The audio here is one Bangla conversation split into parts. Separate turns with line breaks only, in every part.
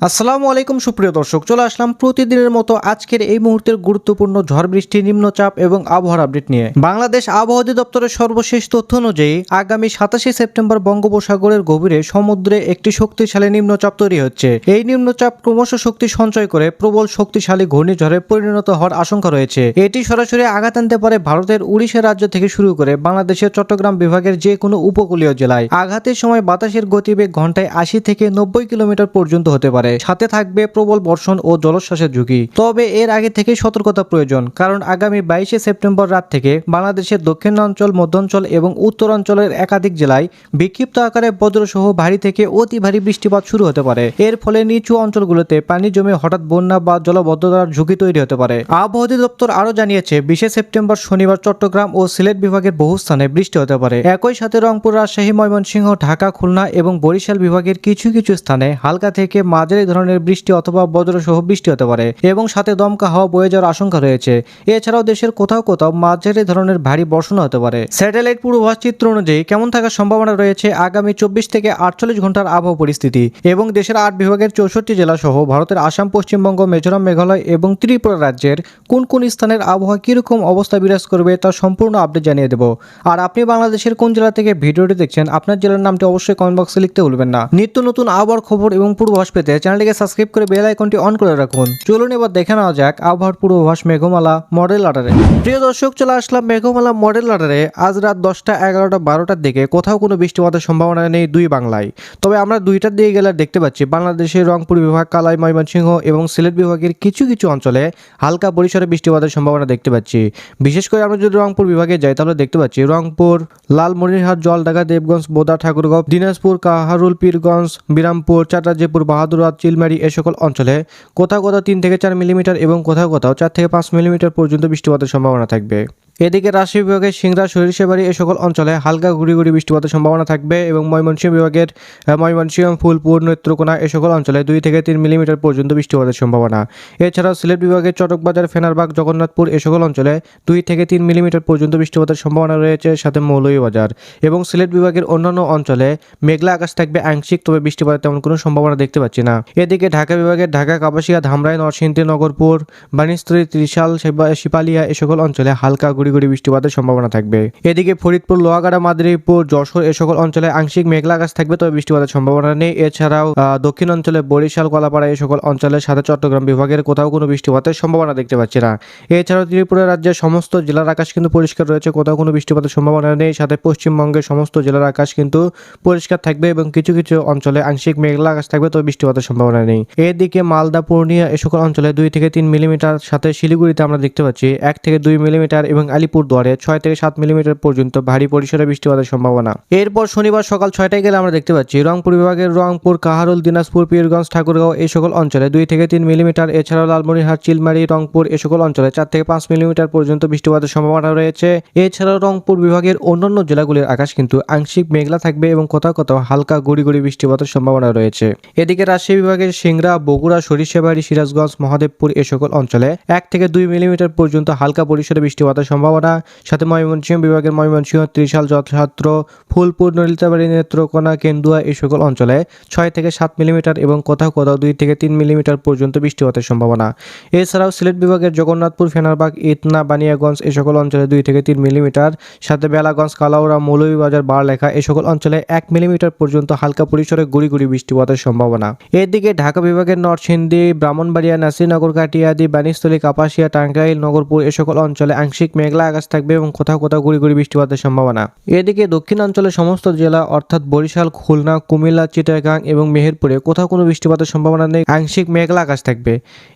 আসসালামু আলাইকুম সুপ্রিয় দর্শক, চলে আসলাম প্রতিদিনের মতো আজকের এই মুহূর্তের গুরুত্বপূর্ণ ঝড় বৃষ্টি, নিম্নচাপ এবং আবহাওয়ার আপডেট নিয়ে। বাংলাদেশ আবহাওয়া অধিদপ্তরের সর্বশেষ তথ্য অনুযায়ী আগামী 27 সেপ্টেম্বর বঙ্গোপসাগরের গভীরে সমুদ্রে একটি শক্তিশালী নিম্নচাপ তৈরি হচ্ছে। এই নিম্নচাপ ক্রমশ শক্তি সঞ্চয় করে প্রবল শক্তিশালী ঘূর্ণিঝড়ে পরিণত হওয়ার আশঙ্কা রয়েছে। এটি সরাসরি আঘাত আনতে পারে ভারতের উড়িষ্যা রাজ্য থেকে শুরু করে বাংলাদেশের চট্টগ্রাম বিভাগের যে কোনো উপকূলীয় জেলায়। আঘাতের সময় বাতাসের গতিবেগ ঘন্টায় 80 থেকে 90 কিলোমিটার পর্যন্ত হতে পারে। সাথে থাকবে প্রবল বর্ষণ ও জলোচ্ছ্বাসের ঝুঁকি। তবে এর আগে থেকে সতর্কতা প্রয়োজন, কারণ আগামী 22 সেপ্টেম্বর রাত থেকে বাংলাদেশের দক্ষিণাঞ্চল, মধ্যাঞ্চল এবং উত্তরাঞ্চলের একাধিক জেলায় বিক্ষিপ্ত আকারে বজ্রসহ ভারী থেকে অতি ভারী বৃষ্টিপাত শুরু হতে পারে। এর ফলে নিচু অঞ্চলগুলোতে পানি জমে হঠাৎ বন্যা বা জলবদ্ধতার ঝুঁকি তৈরি হতে পারে। আবহাওয়া অধিদপ্তর আরও জানিয়েছে, 20 সেপ্টেম্বর শনিবার চট্টগ্রাম ও সিলেট বিভাগের বহু স্থানে বৃষ্টি হতে পারে। একই সাথে রংপুর, রাজশাহী, ময়মনসিংহ, ঢাকা, খুলনা এবং বরিশাল বিভাগের কিছু কিছু স্থানে হালকা থেকে মাঝারি ধরনের বৃষ্টি অথবা বজ্রসহ বৃষ্টি হতে পারে এবং সাথে দমকা হাওয়া বয়ে যাওয়ার আশঙ্কা রয়েছে। এছাড়াও দেশের কোথাও কোথাও মাঝারি ধরনের ভারী বর্ষণ হতে পারে। স্যাটেলাইট পূর্বাভাস চিত্র অনুযায়ী কেমন থাকার সম্ভাবনা রয়েছে আগামী 24 থেকে 48 ঘন্টার আবহাওয়া পরিস্থিতি এবং দেশের 8 বিভাগের 64 জেলা সহ ভারতের আসাম, পশ্চিমবঙ্গ, মিজোরাম, মেঘালয় এবং ত্রিপুরা রাজ্যের কোন কোন স্থানের আবহাওয়া কিরকম অবস্থা বিরাজ করবে তার সম্পূর্ণ আপডেট জানিয়ে দেব। আর আপনি বাংলাদেশের কোন জেলা থেকে ভিডিওটি দেখছেন, আপনার জেলার নামটি অবশ্যই কমেন্ট বক্সে লিখতে ভুলবেন না। নিত্য নতুন আবহাওয়ার খবর এবং পূর্বাভাস পেতে চ্যানেলটিকে সাবস্ক্রাইব করে বেল আইকনটি অন করে রাখুন। চলুন এবার দেখে নেওয়া যাক আবহাওয়ার পূর্বাভাস মেঘমালা মডেল আডারে। প্রিয় দর্শক, চলে আসলাম মেঘমালা মডেল আডারে। আজ রাত 10টা, 11টা, 12টার দিকে কোথাও কোনো বৃষ্টিপাতের সম্ভাবনা নেই দুই বাংলায়। তবে আমরা 2টার দিকে গেলে দেখতে পাচ্ছি বাংলাদেশের রংপুর বিভাগ, কালাই, ময়মনসিংহ এবং সিলেট বিভাগের কিছু কিছু অঞ্চলে হালকা পরিসরে বৃষ্টিপাতের সম্ভাবনা দেখতে পাচ্ছি। বিশেষ করে আমরা যদি রংপুর বিভাগে যাই তাহলে দেখতে পাচ্ছি রংপুর, লালমনিরহাট, জলঢাকা, দেবগঞ্জ, বোদা, ঠাকুরগাঁও, দিনাজপুর, কাহারুল, পীরগঞ্জ, বিরামপুর, চাটরাজিপুর, বাহাদুরাবাদ, চিলমারি এ সকল অঞ্চলে কোথাও কোথাও 3 থেকে 4 মিলিমিটার এবং কোথাও কোথাও 4 থেকে 5 মিলিমিটার পর্যন্ত বৃষ্টিপাতের সম্ভাবনা থাকবে। এদিকে রাজশাহী বিভাগের সিংড়া, সরিষাবাড়ি এ সকল অঞ্চলে হালকা গুড়ি গুড়ি বৃষ্টিপাতের সম্ভাবনা থাকবে এবং ময়মনসিংহ বিভাগের ময়মনসিংহ, ফুলপুর, নেত্রকোনা এ সকল অঞ্চলে 2 থেকে 3 মিলিমিটার পর্যন্ত বৃষ্টিপাতের সম্ভাবনা। এছাড়াও সিলেট বিভাগের চটকবাজার, ফেনারবাগ, জগন্নাথপুর এ সকল অঞ্চলে 2 থেকে 3 মিলিমিটার পর্যন্ত বৃষ্টিপাতের সম্ভাবনা রয়েছে, সাথে মৌলভীবাজার এবং সিলেট বিভাগের অন্যান্য অঞ্চলে মেঘলা আকাশ থাকবে আংশিক, তবে বৃষ্টিপাতের তেমন কোনো সম্ভাবনা দেখতে পাচ্ছি না। এদিকে ঢাকা বিভাগের ঢাকা, কাপাসিয়া, ধামরাই, নরসিংদী, নগরপুর, বানিস্ত্রী, ত্রিশাল, শিপালিয়া এ সকল অঞ্চলে হালকা গুড়ি বৃষ্টিপাতের সম্ভাবনা থাকবে। এদিকে ফরিদপুর, লোহাগাড়া, মাদারীপুর, যশোর এ সকল অঞ্চলে আংশিক মেঘলা আকাশ থাকবে, তবে বৃষ্টিপাতের সম্ভাবনা নেই। এছাড়াও দক্ষিণ অঞ্চলে বরিশাল, কলাপাড়া এ সকল অঞ্চলের সাথে চট্টগ্রাম বিভাগের কোথাও কোনো বৃষ্টিপাতের সম্ভাবনা দেখতে পাচ্ছি না। এছাড়াও ত্রিপুরা রাজ্যের সমস্ত জেলার আকাশ কিন্তু পরিষ্কার রয়েছে, কোথাও কোনো বৃষ্টিপাতের সম্ভাবনা নেই। সাথে পশ্চিমবঙ্গের সমস্ত জেলার আকাশ কিন্তু পরিষ্কার থাকবে এবং কিছু কিছু অঞ্চলে আংশিক মেঘলা আকাশ থাকবে, তবে বৃষ্টিপাতের সম্ভাবনা নেই। এদিকে মালদা, পূর্ণিয়া এ সকল অঞ্চলে 2 থেকে 3 মিলিমিটার, সাথে শিলিগুড়িতে আমরা দেখতে পাচ্ছি 1 থেকে 2 মিলিমিটার এবং আলিপুরদুয়ারে 6 থেকে 7 মিলিমিটার পর্যন্ত ভারী পরিসরে বৃষ্টিপাতের সম্ভাবনা। এরপর শনিবার সকাল 6টায় গেলে আমরা দেখতে পাচ্ছি রংপুর বিভাগের রংপুর, কাহারুল, দিনাজপুর, পীরগঞ্জ, ঠাকুরগাঁও এই সকল অঞ্চলে 2 থেকে 3 মিলিমিটার। এছাড়াও লালমনিরহাট, চিলমারি, রংপুর এ সকল অঞ্চলে 4 থেকে 5 মিলিমিটার পর্যন্ত বৃষ্টিপাতের সম্ভাবনা রয়েছে। এছাড়াও রংপুর বিভাগের অন্যান্য জেলাগুলির আকাশ কিন্তু আংশিক মেঘলা থাকবে এবং কোথাও কোথাও হালকা গুড়ি গুড়ি বৃষ্টিপাতের সম্ভাবনা রয়েছে। এদিকে রাজশাহী বিভাগের সিংড়া, বগুড়া, সরিষাবাড়ি, সিরাজগঞ্জ, মহাদেবপুর এ সকল অঞ্চলে 1 থেকে 2 মিলিমিটার পর্যন্ত হালকা পরিসরে বৃষ্টিপাতের সম্ভাবনা। সাথে ময়মনসিংহ বিভাগের ময়মনসিংহ, ত্রিশাল, যথাযথ, ফুলপুর, নলিতাবাড়ি, নেত্রকোনা, কেন্দুয়া এই সকল অঞ্চলে 6 থেকে 7 মিলিমিটার এবং কোথাও কোথাও 2 থেকে 3 মিলিমিটার পর্যন্ত বৃষ্টিপাতের সম্ভাবনা। এছাড়াও সিলেট বিভাগের জগন্নাথপুর, ফেনারবাগ, ইতনা, বানিয়াগঞ্জ এই সকল অঞ্চলে 2 থেকে 3 মিলিমিটার। সাথে বেলাগঞ্জ, কালাউড়া, মৌলভীবাজার, বারলেখা এই সকল অঞ্চলে 1 মিলিমিটার পর্যন্ত হালকা পরিসরে গুড়ি গুড়ি বৃষ্টিপাতের সম্ভাবনা। এদিকে ঢাকা বিভাগের নরসিংদী, ব্রাহ্মণবাড়িয়া, নাসিরনগর, কাটিয়াদি, বানিস্থলী, কাপাসিয়া, টাঙ্গাইল, নগরপুর এ সকল অঞ্চলে আংশিক মেঘলা আকাশ থাকবে এবং কোথাও কোথাও গুড়ি গুড়ি বৃষ্টিপাতের সম্ভাবনা। এদিকে দক্ষিণাঞ্চলের সমস্ত জেলা অর্থাৎ বরিশাল, খুলনা, কুমিল্লা, চিটাগাং এবং মেহেরপুরে কোথাও কোনো বৃষ্টিপাতের সম্ভাবনা নেই, আংশিক মেঘলা আকাশ থাকবে।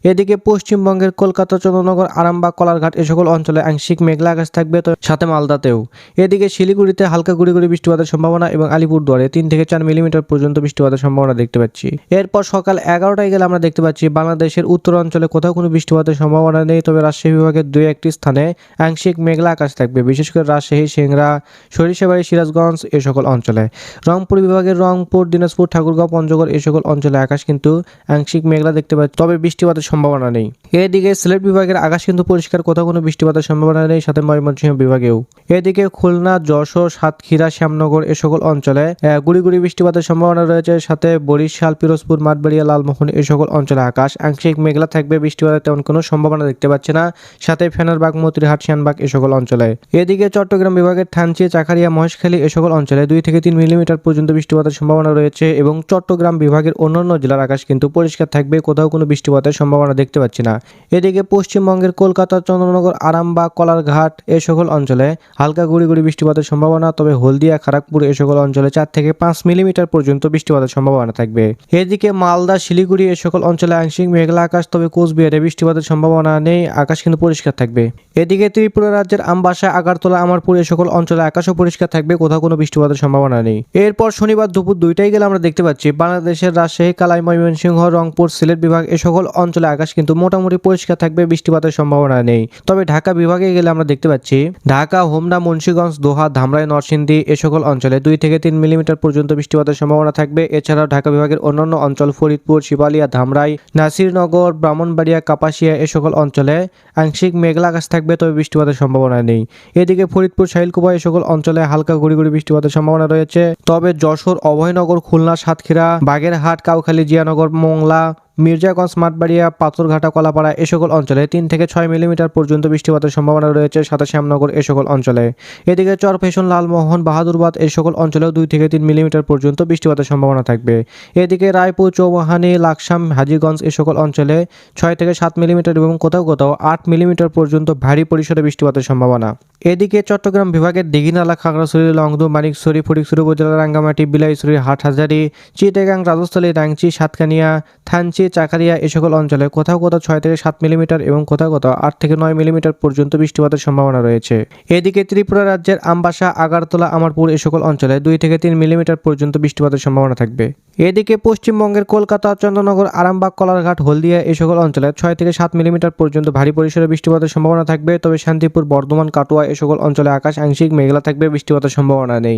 এদিকে পশ্চিমবঙ্গের কলকাতা, চন্দ্রনগর, আরামবাগ, কলারঘাট এ সকল অঞ্চলে আংশিক মেঘলা আকাশ থাকবে, তো সাথে মালদাতেও। এদিকে শিলিগুড়িতে হালকা গুড়ি গুড়ি বৃষ্টিপাতের সম্ভাবনা এবং আলিপুরদুয়ারে 3 থেকে 4 মিলিমিটার পর্যন্ত বৃষ্টিপাতের সম্ভাবনা দেখতে পাচ্ছি। এরপর সকাল 11টায় গেলে আমরা দেখতে পাচ্ছি বাংলাদেশের উত্তরাঞ্চলে কোথাও কোনো বৃষ্টিপাতের সম্ভাবনা নেই, তবে রাজশাহী বিভাগের 2-1টি স্থানে আংশিক আংশিক মেঘলা আকাশ থাকবে, বিশেষ করে রাজশাহী, সিংড়া, সরিষাবাড়ি, সিরাজগঞ্জ এ সকল অঞ্চলে। রংপুর বিভাগের রংপুর, দিনাজপুর, ঠাকুরগাঁও, পঞ্চগড় এ সকল অঞ্চলে আকাশ কিন্তু আংশিক মেঘলা দেখতে পাচ্ছি, তবে বৃষ্টিপাতের সম্ভাবনা নেই। এদিকে সিলেট বিভাগের আকাশ কিন্তু পরিষ্কার, কোথাও কোনো বৃষ্টিপাতের সম্ভাবনা নেই, সাথে ময়মনসিংহ বিভাগেও। এদিকে খুলনা, যশোর, সাতক্ষীরা, শ্যামনগর এ সকল অঞ্চলে গুড়ি গুড়ি বৃষ্টিপাতের সম্ভাবনা রয়েছে, সাথে বরিশাল, পিরোজপুর, মাঠবাড়িয়া, লালমোহন এ সকল অঞ্চলে আকাশ আংশিক মেঘলা থাকবে, বৃষ্টিপাতের তেমন কোনো সম্ভাবনা দেখতে পাচ্ছে না, সাথে ফেনারবাগ, মতিরহাট, শ্যানবাগ এ সকল অঞ্চলে। এদিকে চট্টগ্রাম বিভাগের থানচি, চাকারিয়া, মহেশখালী এ সকল অঞ্চলে 2 থেকে 3 মিলিমিটার পর্যন্ত বৃষ্টিপাতের সম্ভাবনা রয়েছে এবং চট্টগ্রাম বিভাগের অন্যান্য জেলার আকাশ কিন্তু পরিষ্কার থাকবে, কোথাও কোনো বৃষ্টিপাতের সম্ভাবনা দেখতে পাচ্ছি না। এদিকে পশ্চিমবঙ্গের কলকাতা, চন্দ্রনগর, আরামবাগ, কলারঘাট এ সকল অঞ্চলে হালকা গুড়ি গুড়ি বৃষ্টিপাতের সম্ভাবনা, তবে হলদিয়া, খড়গপুর এ সকল অঞ্চলে 4 থেকে 5 মিলিমিটার পর্যন্ত বৃষ্টিপাতের সম্ভাবনা থাকবে। এদিকে মালদা, শিলিগুড়ি এ সকল অঞ্চলে আংশিক মেঘলা আকাশ, তবে কোচবিহারে বৃষ্টিপাতের সম্ভাবনা নেই, আকাশ কিন্তু পরিষ্কার থাকবে। এদিকে ত্রিপুরা রাজ্যের আমবাসা, আগরতলা, আমারপুর এ সকল অঞ্চলে আকাশও পরিষ্কার থাকবে, কোথাও কোনো বৃষ্টিপাতের সম্ভাবনা নেই। এরপর শনিবার দুপুর 2টায় গেলে আমরা দেখতে পাচ্ছি বাংলাদেশের রাজশাহী, কালাই, ময়মনসিংহ, রংপুর, সিলেট বিভাগ এ সকল অঞ্চলে আকাশ কিন্তু মোটামুটি পরিষ্কার থাকবে, বৃষ্টিপাতের সম্ভাবনা নেই। তবে ঢাকা বিভাগে গেলে আমরা দেখতে পাচ্ছি ঢাকা, হোমনা, মুন্সিগঞ্জ, দোহা, ধামরাই, নরসিংদী এ সকল অঞ্চলে 2 থেকে 3 মিলিমিটার পর্যন্ত বৃষ্টিপাতের সম্ভাবনা থাকবে। এছাড়াও ঢাকা বিভাগের অন্যান্য অঞ্চল ফরিদপুর, শিবালিয়া, ধামরাই, নাসিরনগর, ব্রাহ্মণবাড়িয়া, কাপাসিয়া এ সকল অঞ্চলে আংশিক মেঘলা আকাশ থাকবে, তবে বৃষ্টিপাতের সম্ভাবনা নেই। এদিকে ফরিদপুর, শাইলকুপা এ সকল অঞ্চলে হালকা গুড়ি গুড়ি বৃষ্টিপাতের সম্ভাবনা রয়েছে, তবে যশোর, অভয়নগর, খুলনা, সাতক্ষীরা, বাগেরহাট, কাউখালী, জিয়ানগর, মোংলা, মির্জাগঞ্জ, মাঠবাড়িয়া, পাথরঘাটা, কলাপাড়া এ সকল অঞ্চলে 3 থেকে 6 মিলিমিটার পর্যন্ত বৃষ্টিপাতের সম্ভাবনা রয়েছে, সাথে শ্যামনগর এ সকল অঞ্চলে। এদিকে চরফ্যাশন, লালমোহন, বাহাদুরবাদ এই সকল অঞ্চলেও 2 থেকে 3 মিলিমিটার পর্যন্ত বৃষ্টিপাতের সম্ভাবনা থাকবে। এদিকে রায়পুর, চৌবাহানি, লাকসাম, হাজীগঞ্জ এ সকল অঞ্চলে 6 থেকে 7 মিলিমিটার এবং কোথাও কোথাও 8 মিলিমিটার পর্যন্ত ভারী পরিসরে বৃষ্টিপাতের সম্ভাবনা। এদিকে চট্টগ্রাম বিভাগের দিঘিনালা, খাগড়াছড়ি, লংদু, মানিকছড়ি, ফটিকছড়ি উপজেলার রাঙ্গামাটি, বিলাইছড়ি, হাটহাজারী, চিটাগাং, রাজস্থলী, রাংচি, সাতকানিয়া, থানচি, চাকারিয়া এ সকল অঞ্চলে কোথাও কোথাও 6 থেকে 7 মিলিমিটার এবং কোথাও কোথাও 8 থেকে 9 মিলিমিটার পর্যন্ত বৃষ্টিপাতের সম্ভাবনা রয়েছে। এদিকে ত্রিপুরা রাজ্যের আমবাসা, আগরতলা, আমারপুর এ সকল অঞ্চলে 2 থেকে 3 মিলিমিটার পর্যন্ত বৃষ্টিপাতের সম্ভাবনা থাকবে। এদিকে পশ্চিমবঙ্গের কলকাতা, চন্দ্রনগর, আরামবাগ, কলারঘাট, হলদিয়া এ সকল অঞ্চলে 6 থেকে 7 মিলিমিটার পর্যন্ত ভারী পরিসরে বৃষ্টিপাতের সম্ভাবনা থাকবে, তবে শান্তিপুর, বর্ধমান, কাটোয়া এ সকল অঞ্চলে আকাশ আংশিক মেঘলা থাকবে, বৃষ্টিপাতের সম্ভাবনা নেই।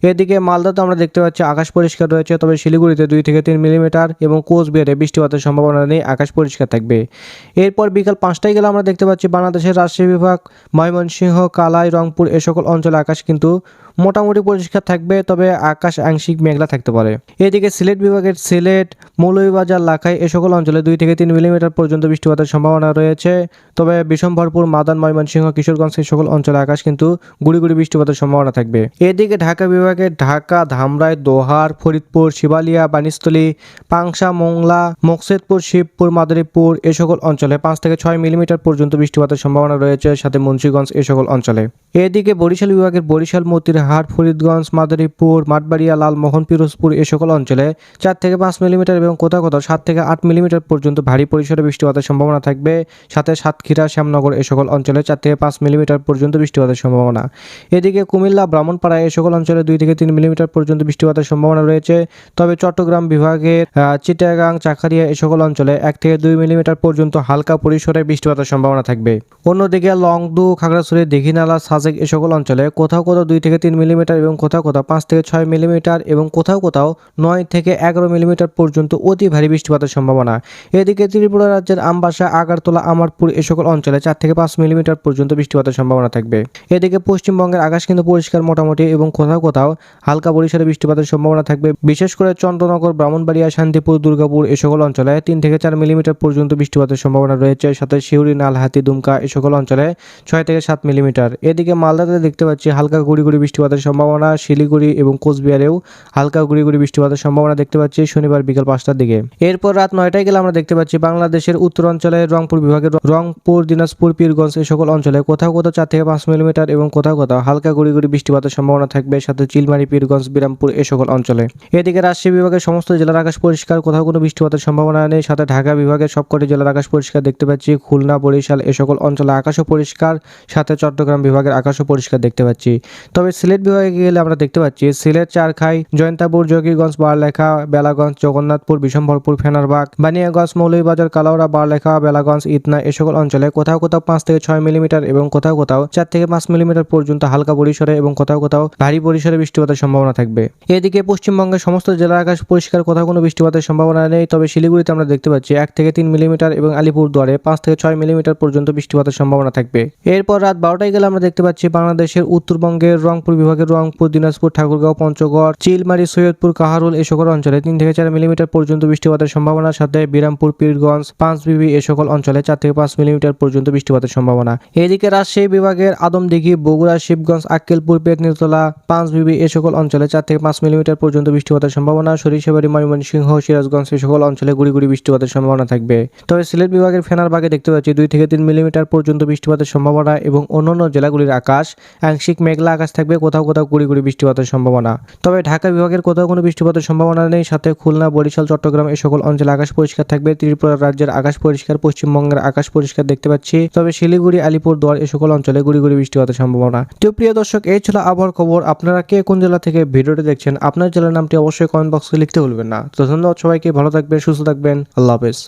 এদিকে মালদাতে আমরা দেখতে পাচ্ছি আকাশ পরিষ্কার রয়েছে, তবে শিলিগুড়িতে 2 থেকে 3 মিলিমিটার এবং কোচবিহারে বৃষ্টিপাতের সম্ভাবনা নেই, আকাশ পরিষ্কার থাকবে। এরপর বিকাল 5টায় গেলে আমরা দেখতে পাচ্ছি বাংলাদেশের রাজশাহী বিভাগ, ময়মনসিংহ, কালাই, রংপুর এ সকল অঞ্চলে আকাশ কিন্তু মোটামুটি পরিষ্কার থাকবে, তবে আকাশ আংশিক মেঘলা থাকতে পারে। এদিকে সিলেট বিভাগের সিলেট, মৌলভীবাজার, লাখাই এ সকল অঞ্চলে 2 থেকে 3 মিলিমিটার পর্যন্ত বৃষ্টিপাতের সম্ভাবনা রয়েছে, তবে বিশম্বরপুর, মাদান, ময়মনসিংহ, কিশোরগঞ্জ এই সকল অঞ্চলে আকাশ কিন্তু গুড়ি গুড়ি বৃষ্টিপাতের সম্ভাবনা থাকবে। এদিকে ঢাকা বিভাগের ঢাকা, ধামরাই, দোহার, ফরিদপুর, শিবালিয়া, বানিশতলী, পাংশা, মোংলা, মোকসেদপুর, শিবপুর, মাদারীপুর এ সকল অঞ্চলে 5 থেকে 6 মিলিমিটার পর্যন্ত বৃষ্টিপাতের সম্ভাবনা রয়েছে, সাথে মুন্সিগঞ্জ এ সকল অঞ্চলে। এদিকে বরিশাল বিভাগের বরিশাল, মতিরহাট, ফরিদগঞ্জ, মাদারীপুর, মাঠবাড়িয়া, লালমোহন, পিরোজপুর এ সকল অঞ্চলে 4 থেকে 5 মিলিমিটার এবং কোথাও কোথাও 7 থেকে 8 মিলিমিটার পর্যন্ত ভারী পরিসরে বৃষ্টিপাতের সম্ভাবনা থাকবে, সাথে সাতক্ষীরা, শ্যামনগর এ সকল অঞ্চলে 4 থেকে 5 মিলিমিটার পর্যন্ত বৃষ্টিপাতের সম্ভাবনা। এদিকে কুমিল্লা, ব্রাহ্মণপাড়া এ সকল অঞ্চলে 2 থেকে 3 মিলিমিটার পর্যন্ত বৃষ্টিপাতের সম্ভাবনা রয়েছে, তবে চট্টগ্রাম বিভাগের চিটাগাং, চাকারিয়া এ সকল অঞ্চলে 1 থেকে 2 মিলিমিটার পর্যন্ত হালকা পরিসরে বৃষ্টিপাতের সম্ভাবনা থাকবে। অন্যদিকে লংদু, খাগড়াছড়ি, দিঘিনালা, সাজেক এ সকল অঞ্চলে কোথাও কোথাও 2 থেকে 3 মিলিমিটার এবং কোথাও কোথাও 5 থেকে 6 মিলিমিটার এবং কোথাও কোথাও 9 থেকে 11 মিলিমিটার পর্যন্ত অতি ভারী বৃষ্টিপাতের সম্ভাবনা। এদিকে ত্রিপুরা রাজ্যের আমবাসা, আগরতলা, আমারপুর এ সকল অঞ্চলে 4 থেকে 5 মিলিমিটার পর্যন্ত বৃষ্টিপাতের সম্ভাবনা থাকবে। এদিকে পশ্চিমবঙ্গের আকাশ কিন্তু পরিষ্কার মোটামুটি এবং কোথাও কোথাও হালকা পরিসরে বৃষ্টিপাতের সম্ভাবনা থাকবে, বিশেষ করে চন্দ্রনগর, ব্রাহ্মণবাড়িয়া, শান্তিপুর, দুর্গাপুর এ সকল অঞ্চলে 3 থেকে 4 মিলিমিটার পর্যন্ত বৃষ্টিপাতের সম্ভাবনা রয়েছে, সাথে শিউরি, নালহাতি, দুমকা এ সকল অঞ্চলে 6 থেকে 7 মিলিমিটার। এদিকে মালদাতে দেখতে পাচ্ছি হালকা গুড়ি গুড়ি বৃষ্টিপাতের সম্ভাবনা, শিলিগুড়ি এবং কোচবিহারেও হালকা গুড়ি গুড়ি বৃষ্টিপাতের সম্ভাবনা দেখতে পাচ্ছি শনিবার বিকাল 5টার দিকে। এরপর রাত 9টায় গেলে আমরা দেখতে পাচ্ছি বাংলাদেশের উত্তরাঞ্চলের রংপুর বিভাগের রংপুর, দিনাজপুর, পীরগঞ্জ এই সকল অঞ্চলে কোথাও কোথাও 4 থেকে 5 মিলিমিটার এবং কোথাও কোথাও হালকা গুড়ি গুড়ি বৃষ্টিপাতের সম্ভাবনা থাকবে, সাথে চিলমারি, পীরগঞ্জ, বিরামপুর এ সকল অঞ্চলে। এদিকে রাজশাহী বিভাগের সমস্ত জেলার আকাশ পরিষ্কার, কোথাও কোনো বৃষ্টিপাতের সম্ভাবনা সম্ভাবনা নেই। সাথে ঢাকা বিভাগের সবকটি জেলার আকাশ পরিষ্কার দেখতে পাচ্ছি। খুলনা, বরিশাল এ সকল অঞ্চলে আকাশও পরিষ্কার, সাথে চট্টগ্রাম বিভাগের আকাশও পরিষ্কার দেখতে পাচ্ছি। তবে সিলেট বিভাগে গেলে আমরা দেখতে পাচ্ছি সিলেট, চারখাই, জয়ন্তাপুর, জকিগঞ্জ, বারলেখা, বেলাগঞ্জ, জগন্নাথপুর, বিশম্বরপুর, ফেনারবাগ, বানিয়াগঞ্জ, মৌলভীবাজার, কালাউড়া, বারলেখা, বেলাগঞ্জ, ইতনা এ সকল অঞ্চলে কোথাও কোথাও 5 থেকে 6 মিলিমিটার এবং কোথাও কোথাও 4 থেকে 5 মিলিমিটার পর্যন্ত হালকা পরিসরে এবং কোথাও কোথাও ভারী পরিসরে বৃষ্টিপাতের সম্ভাবনা থাকবে। এদিকে পশ্চিমবঙ্গের সমস্ত জেলার আকাশ পরিষ্কার, কোথাও কোনো বৃষ্টিপাতের সম্ভাবনা নেই। তবে শিলিগুড়িতে আমরা দেখতে পাচ্ছি 1 থেকে 3 মিলিমিটার এবং আলিপুরদুয়ারে 5 থেকে 6 মিলিমিটার পর্যন্ত বৃষ্টিপাতের সম্ভাবনা থাকবে। এরপর রাত 12টায় গেলে আমরা দেখতে পাচ্ছি বাংলাদেশের উত্তরবঙ্গের রংপুর বিভাগের রংপুর, দিনাজপুর, ঠাকুরগাঁও, পঞ্চগড়, চিলমারি, সৈয়দপুর, কাহারুল এ সকল অঞ্চলে 3 থেকে 4 মিলিমিটার পর্যন্ত বৃষ্টিপাতের সম্ভাবনার সাথে বিরামপুর, পীরগঞ্জ, পাঁচবিবি এ সকল অঞ্চলে 4 থেকে 5 মিলিমিটার পর্যন্ত বৃষ্টিপাতের সম্ভাবনা। এদিকে রাজশাহী বিভাগের আদমদিঘি, বগুড়া, শিবগঞ্জ, আক্কেলপুর, পেটনিতলা, পাঁচবিবি এ সকল অঞ্চলে 4 থেকে 5 মিলিমিটার পর্যন্ত বৃষ্টিপাতের সম্ভাবনা। সরিষাবাড়ি, ময়মনসিংহ, সিরাজগঞ্জ এ সকল অঞ্চলে গুড়ি গুড়ি বৃষ্টিপাতের সম্ভাবনা থাকবে। তবে সিলেট বিভাগের ফেনারবাগে দেখতে পাচ্ছি 2 থেকে 3 মিলিমিটার পর্যন্ত বৃষ্টিপাতের সম্ভাবনা এবং অন্যান্য জেলাগুলির আকাশ আংশিক মেঘলা আকাশ থাকবে, কোথাও কোথাও গুড়ি গুড়ি বৃষ্টিপাতের সম্ভাবনা। তবে ঢাকা বিভাগের কোথাও কোনো বৃষ্টিপাতের সম্ভাবনা নেই। সাথে খুলনা, বরিশাল, চট্টগ্রাম এ সকল অঞ্চলে আকাশ পরিষ্কার থাকবে। ত্রিপুরা রাজ্যের আকাশ পরিষ্কার, পশ্চিমবঙ্গের আকাশ পরিষ্কার দেখতে পাচ্ছি। তবে শিলিগুড়ি, আলিপুরদুয়ার এ সকল অঞ্চলে গুড়ি গুড়ি বৃষ্টিপাতের সম্ভাবনা। তো প্রিয় দর্শক, এই ছিল আবহাওয়ার খবর। আপনারা কে কোন জেলা থেকে ভিডিওটি দেখছেন, আপনার জেলার নামটি অবশ্যই কমেন্ট বক্সে লিখতে ভুলবেন না। তো ধন্যবাদ সবাইকে, ভালো থাকবেন, সুস্থ থাকবেন, আল্লাহ হাফেজ।